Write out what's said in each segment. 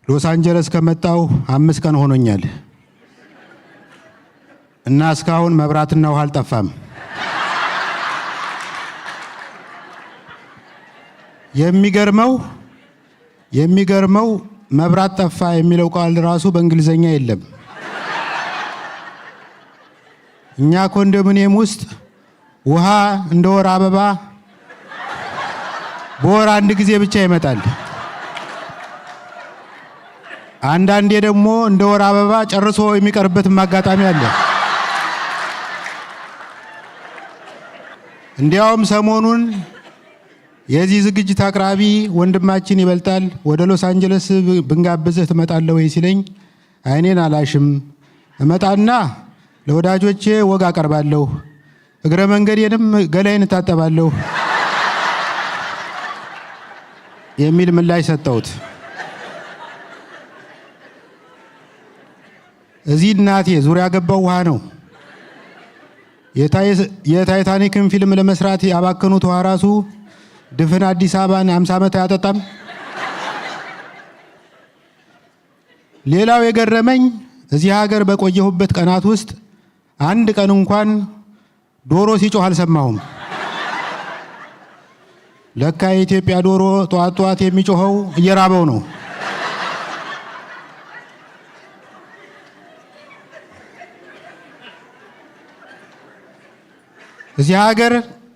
ሎስ አንጀለስ ከመጣው 5 ቀን ሆኖኛል እና እስካሁን መብራትና ውሃ አልጠፋም። የሚገርመው መብራት ጠፋ የሚለው ቃል ራሱ በእንግሊዘኛ የለም። እኛ ኮንዶሚኒየም ውስጥ ውሃ እንደ ወር አበባ በወር 1 ጊዜ ብቻ ይመጣል። አንዳንዴ ደግሞ እንደ ወር አበባ ጨርሶ የሚቀርበት አጋጣሚ አለ። እንዲያውም ሰሞኑን የዚህ ዝግጅት አቅራቢ ወንድማችን ይበልጣል ወደ ሎስ አንጀለስ ብንጋብዝህ ትመጣለህ ወይ ሲለኝ አይኔን አላሽም፣ እመጣና ለወዳጆቼ ወግ አቀርባለሁ፣ እግረ መንገዴንም ገላይን እታጠባለሁ የሚል ምላሽ ሰጠሁት። እዚህ እናቴ ዙሪያ ገባው ውሃ ነው። የታይታኒክን ፊልም ለመስራት ያባከኑት ውሃ ራሱ ድፍን አዲስ አበባን 50 ዓመት አያጠጣም። ሌላው የገረመኝ እዚህ ሀገር በቆየሁበት ቀናት ውስጥ 1 ቀን እንኳን ዶሮ ሲጮህ አልሰማሁም። ለካ የኢትዮጵያ ዶሮ ጧት የሚጮኸው እየራበው ነው። እዚህ ሀገር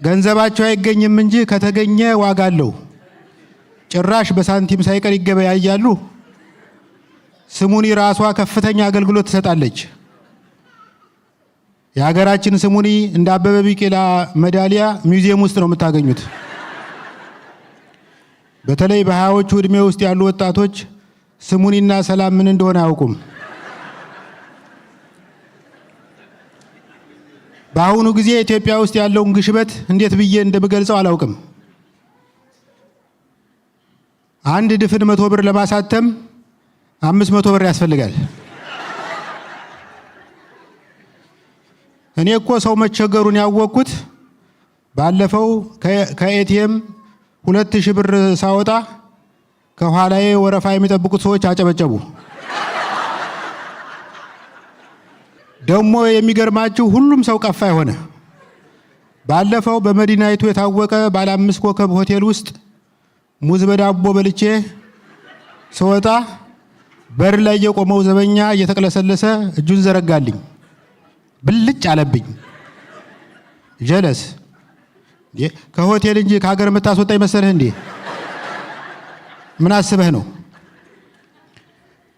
ገንዘባቸው አይገኝም እንጂ ከተገኘ ዋጋ አለው። ጭራሽ በሳንቲም ሳይቀር ይገበያያሉ። ስሙኒ ራሷ ከፍተኛ አገልግሎት ትሰጣለች። የሀገራችን ስሙኒ እንደ አበበ ቢቂላ ሜዳሊያ ሙዚየም ውስጥ ነው የምታገኙት። በተለይ በ20ዎቹ ዕድሜ ውስጥ ያሉ ወጣቶች ስሙኒና ሰላም ምን እንደሆነ አያውቁም። በአሁኑ ጊዜ ኢትዮጵያ ውስጥ ያለውን ግሽበት እንዴት ብዬ እንደምገልጸው አላውቅም። 1 ድፍን 100 ብር ለማሳተም 500 ብር ያስፈልጋል። እኔ እኮ ሰው መቸገሩን ያወቅኩት ባለፈው ከኤቲኤም 2000 ብር ሳወጣ ከኋላዬ ወረፋ የሚጠብቁት ሰዎች አጨበጨቡ። ደግሞ የሚገርማችሁ ሁሉም ሰው ቀፋይ ሆነ። ባለፈው በመዲናይቱ የታወቀ ባለ 5 ኮከብ ሆቴል ውስጥ ሙዝ በዳቦ በልቼ ስወጣ በር ላይ የቆመው ዘበኛ እየተቅለሰለሰ እጁን ዘረጋልኝ። ብልጭ አለብኝ። ጀለስ ከሆቴል እንጂ ከሀገር የምታስወጣ ይመስልህ እንዴ? ምን አስበህ ነው?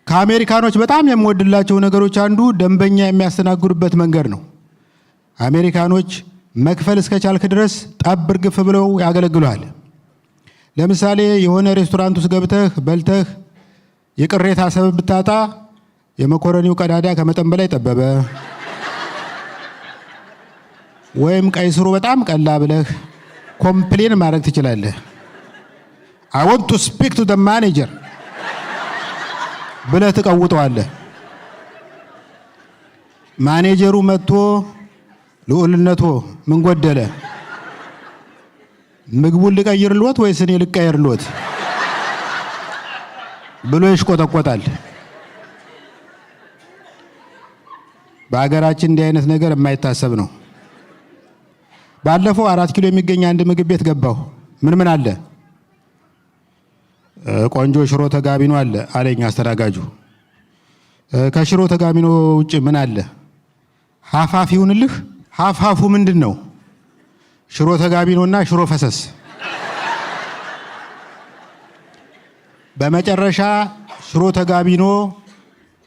ከአሜሪካኖች በጣም የምወድላቸው ነገሮች አንዱ ደንበኛ የሚያስተናግዱበት መንገድ ነው። አሜሪካኖች መክፈል እስከቻልክ ድረስ ጠብ እርግፍ ብለው ያገለግሉሃል። ለምሳሌ የሆነ ሬስቶራንት ውስጥ ገብተህ በልተህ የቅሬታ ሰበብ ብታጣ የመኮረኒው ቀዳዳ ከመጠን በላይ ጠበበ ወይም ቀይ ስሩ በጣም ቀላ ብለህ ኮምፕሌን ማድረግ ትችላለህ። I want to speak to the manager ብለህ ትቀውጠዋለህ። ማኔጀሩ መጥቶ ልዑልነቶ ምን ጎደለ? ምግቡን ልቀይርልዎት ወይስ እኔ ልቀይርልዎት ብሎ ይሽቆጠቆጣል። በአገራችን እንዲህ አይነት ነገር የማይታሰብ ነው። ባለፈው 4 ኪሎ የሚገኝ አንድ ምግብ ቤት ገባሁ። ምን አለ? ቆንጆ ሽሮ ተጋቢኖ አለ አለኝ አስተናጋጁ። ከሽሮ ተጋቢኖ ውጭ ምን አለ? ሀፋፍ ይሁንልህ። ሀፋፉ ምንድን ነው? ሽሮ ተጋቢኖና ሽሮ ፈሰስ። በመጨረሻ ሽሮ ተጋቢኖ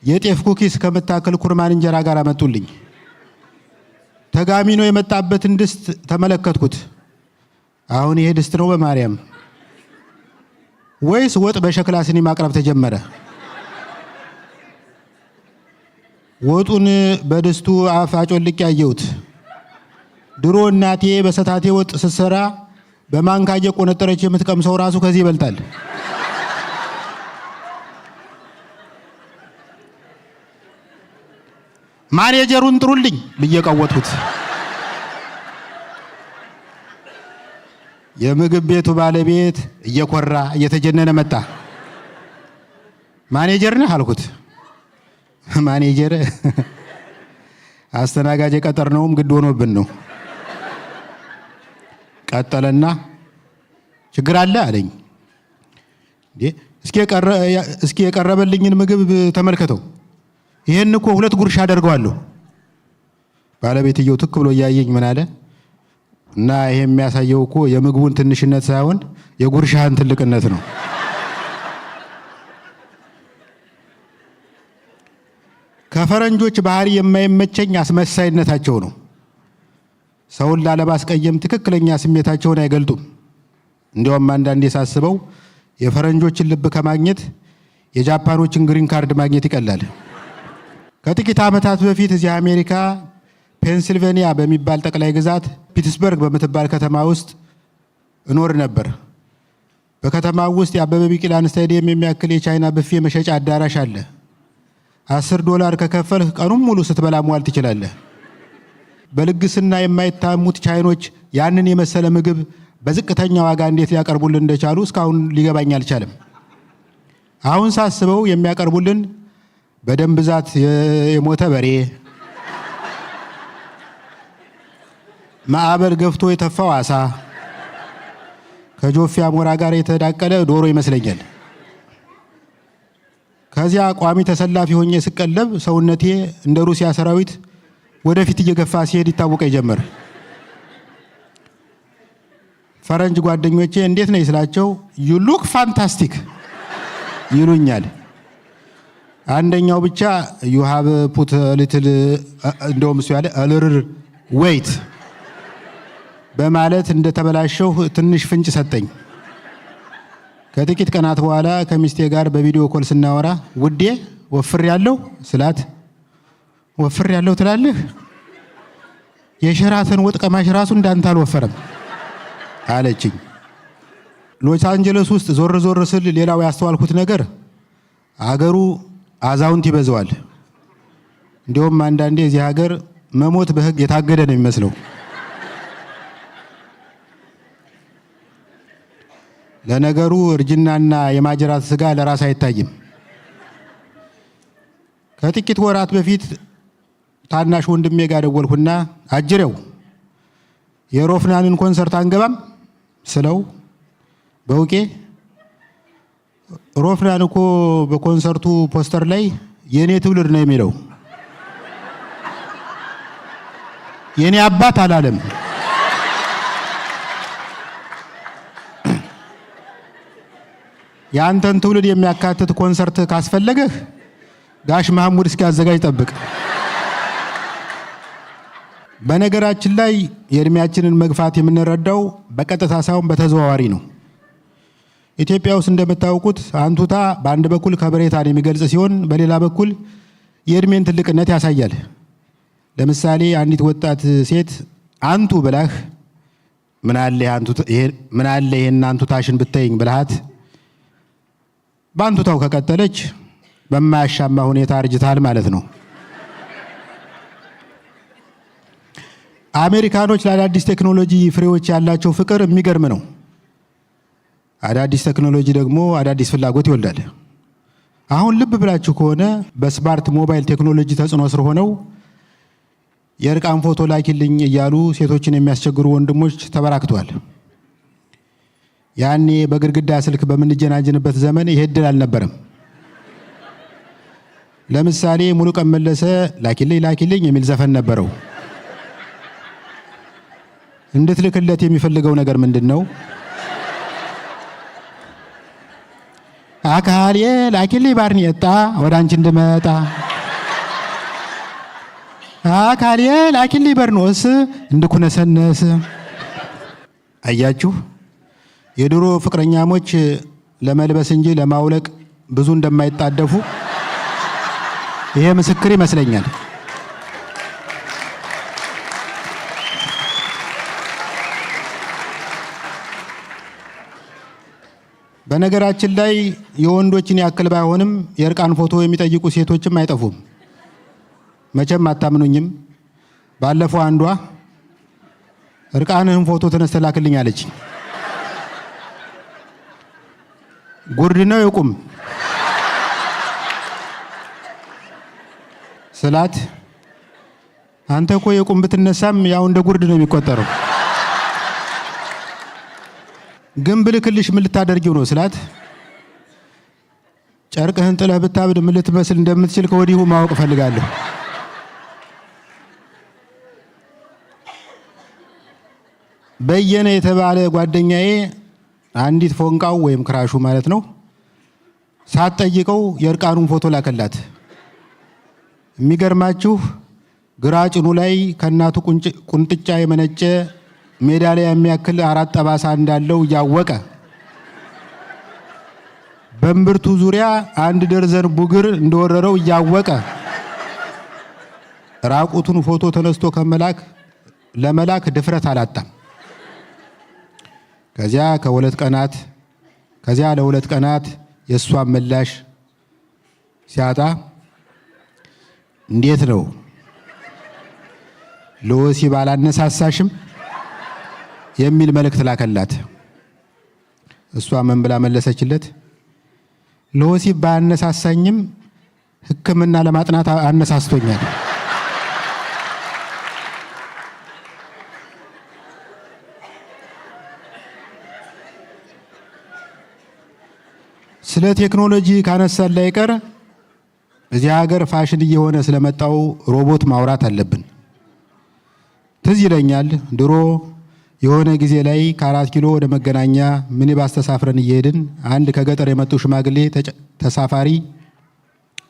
የጤፍ ኩኪስ ከምታክል ኩርማን እንጀራ ጋር አመጡልኝ። ተጋቢኖ የመጣበትን ድስት ተመለከትኩት። አሁን ይሄ ድስት ነው በማርያም ወይስ ወጥ በሸክላ ስኒ ማቅረብ ተጀመረ? ወጡን በድስቱ አፍ አጮልቄ ያየሁት። ድሮ እናቴ በሰታቴ ወጥ ስትሰራ በማንካ እየቆነጠረች የምትቀምሰው ራሱ ከዚህ ይበልጣል። ማኔጀሩን ጥሩልኝ ብዬ ቀወጥኩት። የምግብ ቤቱ ባለቤት እየኮራ እየተጀነነ መጣ። ማኔጀር ነህ አልኩት። ማኔጀር አስተናጋጅ የቀጠርነውም ግድ ሆኖብን ነው። ቀጠለና ችግር አለ አለኝ። እስኪ የቀረበልኝን ምግብ ተመልከተው፣ ይሄን እኮ 2 ጉርሻ አደርገዋለሁ። ባለቤትየው ትክ ብሎ እያየኝ ምን አለ እና ይሄ የሚያሳየው እኮ የምግቡን ትንሽነት ሳይሆን የጉርሻህን ትልቅነት ነው። ከፈረንጆች ባህሪ የማይመቸኝ አስመሳይነታቸው ነው። ሰውን ላለማስቀየም ትክክለኛ ስሜታቸውን አይገልጡም። እንዲያውም አንዳንዴ ሳስበው የፈረንጆችን ልብ ከማግኘት የጃፓኖችን ግሪን ካርድ ማግኘት ይቀላል። ከጥቂት ዓመታት በፊት እዚህ አሜሪካ ፔንሲልቬኒያ በሚባል ጠቅላይ ግዛት ፒትስበርግ በምትባል ከተማ ውስጥ እኖር ነበር። በከተማው ውስጥ የአበበ ቢቂላን ስታዲየም የሚያክል የቻይና ብፌ መሸጫ አዳራሽ አለ። $10 ከከፈልህ ቀኑን ሙሉ ስትበላ መዋል ትችላለህ። በልግስና የማይታሙት ቻይኖች ያንን የመሰለ ምግብ በዝቅተኛ ዋጋ እንዴት ሊያቀርቡልን እንደቻሉ እስካሁን ሊገባኝ አልቻለም። አሁን ሳስበው የሚያቀርቡልን በደም ብዛት የሞተ በሬ፣ ማዕበል ገፍቶ የተፋው አሳ፣ ከጆፌ አሞራ ጋር የተዳቀለ ዶሮ ይመስለኛል። ከዚያ ቋሚ ተሰላፊ ሆኜ ስቀለብ ሰውነቴ እንደ ሩሲያ ሰራዊት ወደፊት እየገፋ ሲሄድ ይታወቀኝ ጀመር። ፈረንጅ ጓደኞቼ እንዴት ነኝ ስላቸው ዩ ሉክ ፋንታስቲክ ይሉኛል። አንደኛው ብቻ ዩ ሃቭ ፑት ሊትል እንደውም እሱ ያለ አልር ዌይት በማለት እንደተበላሸው ትንሽ ፍንጭ ሰጠኝ። ከጥቂት ቀናት በኋላ ከሚስቴ ጋር በቪዲዮ ኮል ስናወራ ውዴ ወፍር ያለው ስላት ወፍር ያለው ትላለህ? የሸራተን ወጥ ቀማሽ ራሱ እንዳንተ አልወፈረም አለችኝ። ሎስ አንጀለስ ውስጥ ዞር ዞር ስል ሌላው ያስተዋልኩት ነገር አገሩ አዛውንት ይበዛዋል። እንዲሁም አንዳንዴ እዚህ ሀገር መሞት በሕግ የታገደ ነው የሚመስለው። ለነገሩ እርጅናና የማጅራት ስጋ ለራስ አይታይም። ከጥቂት ወራት በፊት ታናሽ ወንድሜ ጋር ደወልኩና አጅሬው የሮፍናንን ኮንሰርት አንገባም ስለው በውቄ ሮፍናን እኮ በኮንሰርቱ ፖስተር ላይ የኔ ትውልድ ነው የሚለው፣ የኔ አባት አላለም። የአንተን ትውልድ የሚያካትት ኮንሰርት ካስፈለገህ ጋሽ መሐሙድ እስኪያዘጋጅ ጠብቅ። በነገራችን ላይ የእድሜያችንን መግፋት የምንረዳው በቀጥታ ሳይሆን በተዘዋዋሪ ነው። ኢትዮጵያ ውስጥ እንደምታውቁት አንቱታ በአንድ በኩል ከበሬታን የሚገልጽ ሲሆን በሌላ በኩል የእድሜን ትልቅነት ያሳያል። ለምሳሌ አንዲት ወጣት ሴት አንቱ ብላህ ምን አለ ይሄን አንቱታሽን ብትይኝ ብልሃት በአንቱታው ከቀጠለች በማያሻማ ሁኔታ አርጅታል ማለት ነው። አሜሪካኖች ለአዳዲስ ቴክኖሎጂ ፍሬዎች ያላቸው ፍቅር የሚገርም ነው። አዳዲስ ቴክኖሎጂ ደግሞ አዳዲስ ፍላጎት ይወልዳል። አሁን ልብ ብላችሁ ከሆነ በስማርት ሞባይል ቴክኖሎጂ ተጽዕኖ ስር ሆነው የእርቃን ፎቶ ላኪልኝ እያሉ ሴቶችን የሚያስቸግሩ ወንድሞች ተበራክተዋል። ያኔ በግድግዳ ስልክ በምንጀናጀንበት ዘመን ይሄ እድል አልነበረም። ለምሳሌ ሙሉቀን መለሰ ላኪልኝ የሚል ዘፈን ነበረው። እንድትልክለት የሚፈልገው ነገር ምንድን ነው? አካሌ ላኪልኝ ባርኔጣ ወደ አንቺ እንድመጣ፣ አካሌ ላኪልኝ በርኖስ እንድኩነሰነስ። አያችሁ፣ የድሮ ፍቅረኛሞች ለመልበስ እንጂ ለማውለቅ ብዙ እንደማይጣደፉ ይሄ ምስክር ይመስለኛል። በነገራችን ላይ የወንዶችን ያክል ባይሆንም የእርቃን ፎቶ የሚጠይቁ ሴቶችም አይጠፉም። መቼም አታምኑኝም። ባለፈው አንዷ እርቃንህን ፎቶ ተነስተህ ላክልኝ አለች። ጉርድ ነው ይቁም። ስላት አንተ እኮ የቁም ብትነሳም ያው እንደ ጉርድ ነው የሚቆጠረው። ግን ብልክልሽ ምን ልታደርጊው ነው ስላት ጨርቅህን ጥለህ ብታብድ ምን ልትመስል እንደምትችል ከወዲሁ ማወቅ ፈልጋለሁ። በየነ የተባለ ጓደኛዬ አንዲት ፎንቃው ወይም ክራሹ ማለት ነው ሳትጠይቀው የእርቃኑን ፎቶ ላከላት። የሚገርማችሁ ግራ ጭኑ ላይ ከእናቱ ቁንጥጫ የመነጨ ሜዳሊያ የሚያክል 4 ጠባሳ እንዳለው እያወቀ በእምብርቱ ዙሪያ 1 ደርዘን ቡግር እንደወረረው እያወቀ ራቁቱን ፎቶ ተነስቶ ለመላክ ድፍረት አላጣም። ከዚያ ለ2 ቀናት የእሷን ምላሽ ሲያጣ እንዴት ነው ለወሲብ አላነሳሳሽም የሚል መልእክት ላከላት። እሷ ምን ብላ መለሰችለት? ለወሲብ ባያነሳሳኝም ሕክምና ለማጥናት አነሳስቶኛል። ስለ ቴክኖሎጂ ካነሳን ላይ ቀር እዚህ ሀገር ፋሽን እየሆነ ስለመጣው ሮቦት ማውራት አለብን። ትዝ ይለኛል ድሮ የሆነ ጊዜ ላይ ከ4 ኪሎ ወደ መገናኛ ሚኒባስ ተሳፍረን እየሄድን አንድ ከገጠር የመጡ ሽማግሌ ተሳፋሪ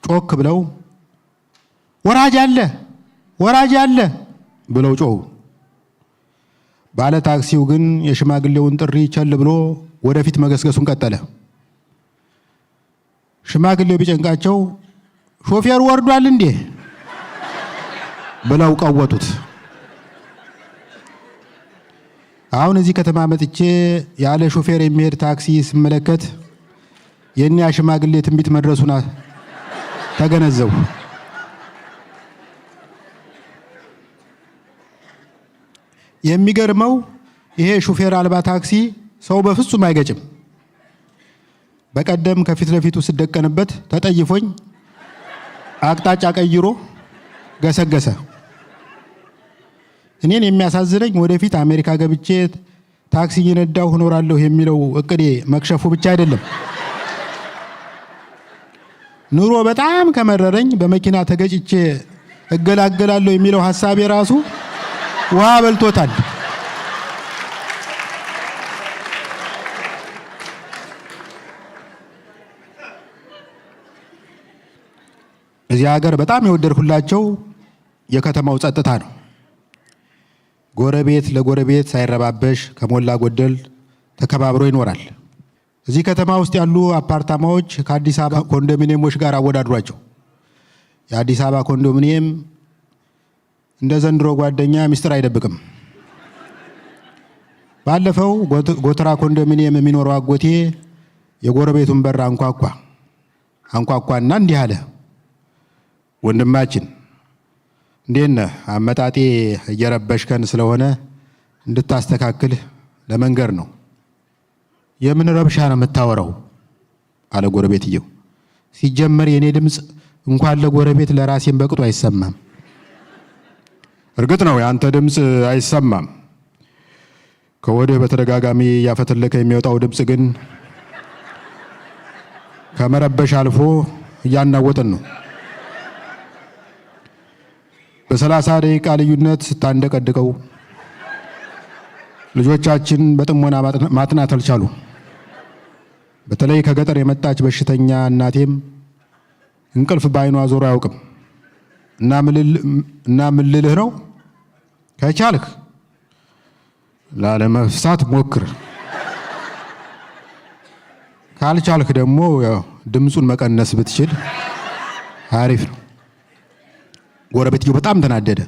ጮክ ብለው ወራጅ አለ ብለው ጮሁ። ባለ ታክሲው ግን የሽማግሌውን ጥሪ ቸል ብሎ ወደፊት መገስገሱን ቀጠለ። ሽማግሌው ቢጨንቃቸው ሾፌሩ ወርዷል እንዴ ብለው ቀወጡት። አሁን እዚህ ከተማ መጥቼ ያለ ሾፌር የሚሄድ ታክሲ ስመለከት የኛ ሽማግሌ ትንቢት መድረሱን ተገነዘቡ። የሚገርመው ይሄ ሾፌር አልባ ታክሲ ሰው በፍጹም አይገጭም። በቀደም ከፊት ለፊቱ ስደቀንበት ተጠይፎኝ አቅጣጫ ቀይሮ ገሰገሰ። እኔን የሚያሳዝነኝ ወደፊት አሜሪካ ገብቼ ታክሲ እየነዳሁ እኖራለሁ የሚለው እቅዴ መክሸፉ ብቻ አይደለም። ኑሮ በጣም ከመረረኝ በመኪና ተገጭቼ እገላገላለሁ የሚለው ሐሳቤ ራሱ ውሃ በልቶታል። እዚህ ሀገር በጣም የወደድኩላቸው የከተማው ጸጥታ ነው። ጎረቤት ለጎረቤት ሳይረባበሽ ከሞላ ጎደል ተከባብሮ ይኖራል። እዚህ ከተማ ውስጥ ያሉ አፓርታማዎች ከአዲስ አበባ ኮንዶሚኒየሞች ጋር አወዳድሯቸው። የአዲስ አበባ ኮንዶሚኒየም እንደ ዘንድሮ ጓደኛ ሚስጥር አይደብቅም። ባለፈው ጎተራ ኮንዶሚኒየም የሚኖረው አጎቴ የጎረቤቱን በር አንኳኳና እንዲህ አለ፣ ወንድማችን እንዴት ነህ? አመጣጤ እየረበሽከን ስለሆነ እንድታስተካክል ለመንገር ነው። የምን ረብሻ ነው የምታወራው? አለ ጎረቤትየው። ሲጀመር የኔ ድምፅ እንኳን ለጎረቤት ለራሴን በቅጡ አይሰማም። እርግጥ ነው ያንተ ድምፅ አይሰማም። ከወዲህ በተደጋጋሚ ያፈተለከ የሚወጣው ድምፅ ግን ከመረበሽ አልፎ እያናወጠን ነው። በ30 ደቂቃ ልዩነት ስታንደቀድቀው ልጆቻችን በጥሞና ማጥናት አልቻሉ። በተለይ ከገጠር የመጣች በሽተኛ እናቴም እንቅልፍ ባይኗ ዞሮ አያውቅም። እና ምን ልልህ ነው? ከቻልክ ላለመፍሳት ሞክር፣ ካልቻልክ ደግሞ ድምፁን መቀነስ ብትችል አሪፍ ነው። ጎረቤትየው በጣም ተናደደ።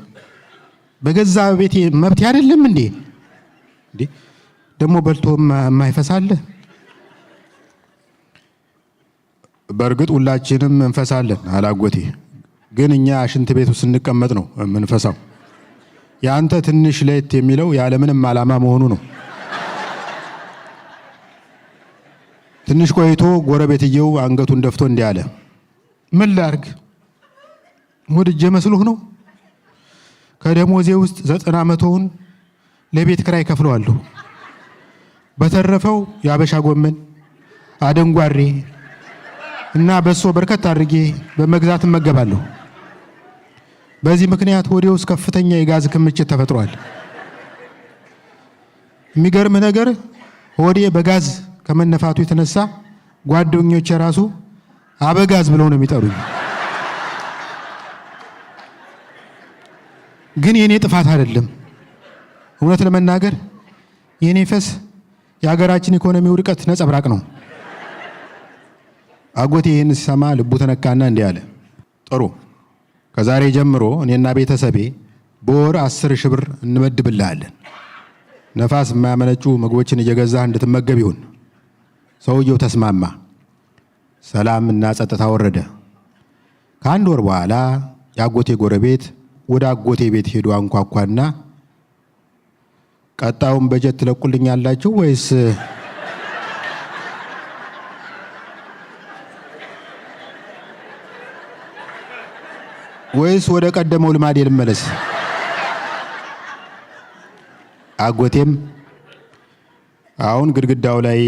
በገዛ ቤቴ መብት አይደለም እንዴ? ደግሞ በልቶ የማይፈሳለ? በእርግጥ ሁላችንም እንፈሳለን አላጎቴ፣ ግን እኛ ሽንት ቤቱ ስንቀመጥ ነው የምንፈሳው። ያንተ ትንሽ ለየት የሚለው ያለምንም ዓላማ መሆኑ ነው። ትንሽ ቆይቶ ጎረቤትየው አንገቱን ደፍቶ እንዲህ አለ፣ ምን ላርግ? ወድጄ መስሎህ ነው? ከደሞዜ ውስጥ 90% ለቤት ክራይ ከፍለዋለሁ። በተረፈው የአበሻ ጎመን፣ አደንጓሬ እና በሶ በርከት አድርጌ በመግዛት እመገባለሁ። በዚህ ምክንያት ሆዴ ውስጥ ከፍተኛ የጋዝ ክምችት ተፈጥሯል። የሚገርም ነገር ሆዴ በጋዝ ከመነፋቱ የተነሳ ጓደኞቼ ራሱ አበጋዝ ብለው ነው የሚጠሩኝ። ግን የኔ ጥፋት አይደለም። እውነት ለመናገር የኔ ፈስ የሀገራችን ኢኮኖሚ ውድቀት ነጸብራቅ ነው። አጎቴ ይህን ሲሰማ ልቡ ተነካና እንዲህ አለ፣ ጥሩ ከዛሬ ጀምሮ እኔና ቤተሰቤ በወር 10,000 ብር እንመድብልሃለን። ነፋስ የማያመነጩ ምግቦችን እየገዛህ እንድትመገብ ይሁን። ሰውየው ተስማማ። ሰላም እና ጸጥታ ወረደ። ከአንድ ወር በኋላ የአጎቴ ጎረቤት ወደ አጎቴ ቤት ሄዶ አንኳኳና ቀጣውን በጀት ትለቁልኛላችሁ ወይስ ወደ ቀደመው ልማዴ ልመለስ? አጎቴም አሁን ግድግዳው ላይ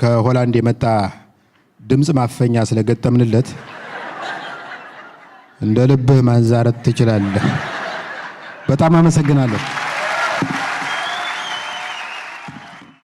ከሆላንድ የመጣ ድምፅ ማፈኛ ስለገጠምንለት እንደ ልብህ ማንዛረት ትችላለህ። በጣም አመሰግናለሁ።